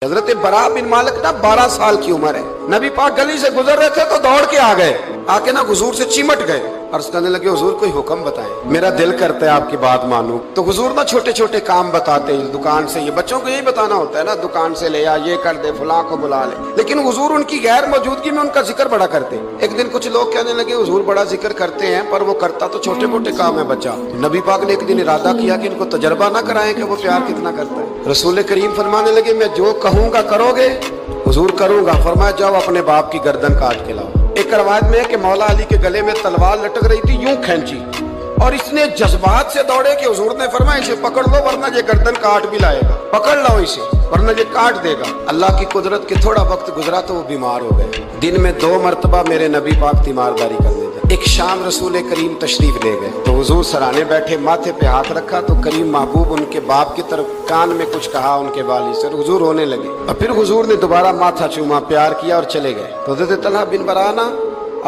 حضرت برا بن مالک نا 12 سال کی عمر ہے، نبی پاک گلی سے گزر رہے تھے تو دوڑ کے آ گئے، آ کے نا حضور سے چمٹ گئے، عرض کرنے لگے حضور کوئی حکم بتائیں، میرا دل کرتا ہے آپ کی بات مانوں۔ تو حضور نا چھوٹے چھوٹے کام بتاتے ہیں، دکان سے، یہ بچوں کو یہی بتانا ہوتا ہے نا، دکان سے لے آ، یہ کر دے، فلاں کو بلا لے، لیکن حضور ان کی غیر موجودگی میں ان کا ذکر بڑا کرتے ہیں۔ ایک دن کچھ لوگ کہنے لگے حضور بڑا ذکر کرتے ہیں پر وہ کرتا تو چھوٹے موٹے کام ہے بچہ۔ نبی پاک نے ایک دن ارادہ کیا کہ ان کو تجربہ نہ کرائیں کہ وہ پیار کتنا کرتا ہے۔ رسول کریم فرمانے لگے میں جو کہوں گا کرو گے؟ حضور کروں گا۔ فرمایا جاؤ اپنے باپ کی گردن کاٹ کے لاؤ۔ ایک روایت میں ہے کہ مولا علی کے گلے میں تلوار لٹک رہی تھی، یوں کھینچی اور اس نے جذبات سے دوڑے کہ حضور نے فرمایا اسے پکڑ لو ورنہ یہ گردن کاٹ بھی لائے گا، پکڑ لو اسے ورنہ یہ کاٹ دے گا۔ اللہ کی قدرت کے تھوڑا وقت گزرا تو وہ بیمار ہو گئے۔ دن میں 2 مرتبہ میرے نبی پاک تیمارداری کرنے گئے۔ ایک شام رسول کریم تشریف لے گئے تو حضور سرانے بیٹھے، ماتھے پہ ہاتھ رکھا تو کریم محبوب ان کے باپ کی طرف کان میں کچھ کہا ان کے والد سے، حضور رونے لگے اور پھر حضور نے دوبارہ ماتھا چوما، پیار کیا اور چلے گئے۔ تو حضرت طلحہ بن برانا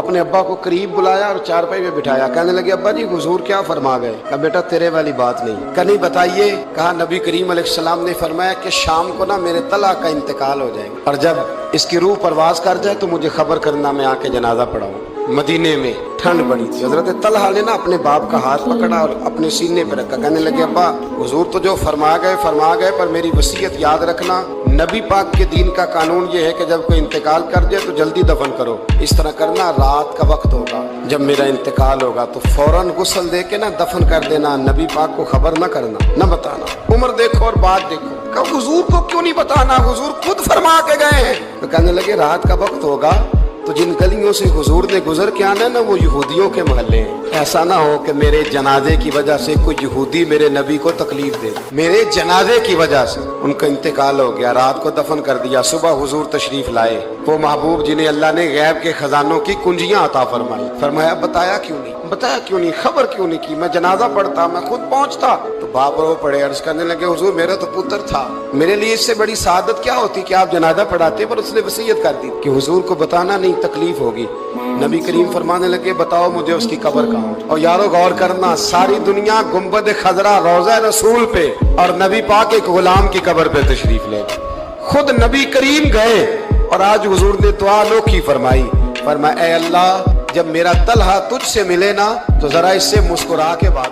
اپنے ابا کو قریب بلایا اور چارپائی میں بٹھایا، کہنے لگے ابا جی حضور کیا فرما گئے؟ کہا بیٹا تیرے والی بات نہیں۔ کہا نہیں بتائیے؟ کہا نبی کریم علیہ السلام نے فرمایا کہ شام کو نا میرے طلحہ کا انتقال ہو جائے گا اور جب اس کی روح پرواز کر جائے تو مجھے خبر کرنا، میں آ کے جنازہ پڑھاؤں۔ مدینے میں ٹھنڈ بڑی تھی، حضرت طلحہ نے نا اپنے باپ کا ہاتھ پکڑا اور اپنے سینے پہ رکھا، کہنے لگے ابا حضور تو جو فرما گئے پر میری وصیت یاد رکھنا، نبی پاک کے دین کا قانون یہ ہے کہ جب کوئی انتقال کر جائے تو جلدی دفن کرو۔ اس طرح کرنا، رات کا وقت ہوگا جب میرا انتقال ہوگا تو فوراً غسل دے کے نا دفن کر دینا، نبی پاک کو خبر نہ کرنا، نہ بتانا۔ عمر دیکھو اور بات دیکھو، کہ حضور کو کیوں نہیں بتانا، حضور خود فرما کے گئے ہیں۔ تو کہنے لگے رات کا وقت ہوگا تو جن گلیوں سے حضور نے گزر کے آنا ہے نا وہ یہودیوں کے محلے ہیں، ایسا نہ ہو کہ میرے جنازے کی وجہ سے کوئی یہودی میرے نبی کو تکلیف دے، میرے جنازے کی وجہ سے ان کا انتقال ہو گیا، رات کو دفن کر دیا۔ صبح حضور تشریف لائے، وہ محبوب جنہیں اللہ نے غیب کے خزانوں کی کنجیاں عطا فرمائی، فرمایا بتایا کیوں نہیں، خبر کیوں نہیں کی؟ میں جنازہ پڑھتا، میں خود پہنچتا۔ تو باپ رو پڑے، عرض کرنے لگے حضور میرا تو پتر تھا، میرے لیے اس سے بڑی سعادت کیا ہوتی کہ آپ جنازہ پڑھاتے، پر اس نے وصیت کر دی کہ حضور کو بتانا نہیں، تکلیف ہوگی۔ نبی کریم فرمانے لگے بتاؤ مجھے اس کی قبر کہاں؟ اور یارو غور کرنا، ساری دنیا گنبد خضرا، روضہ رسول پہ، اور نبی پاک ایک غلام کی قبر پہ تشریف لے گئے۔ خود نبی کریم گئے اور آج حضور نے دعا انوکھی فرمائی، فرمایا اے اللہ جب میرا طلحہ تجھ سے ملے نا تو ذرا اس سے مسکرا کے بات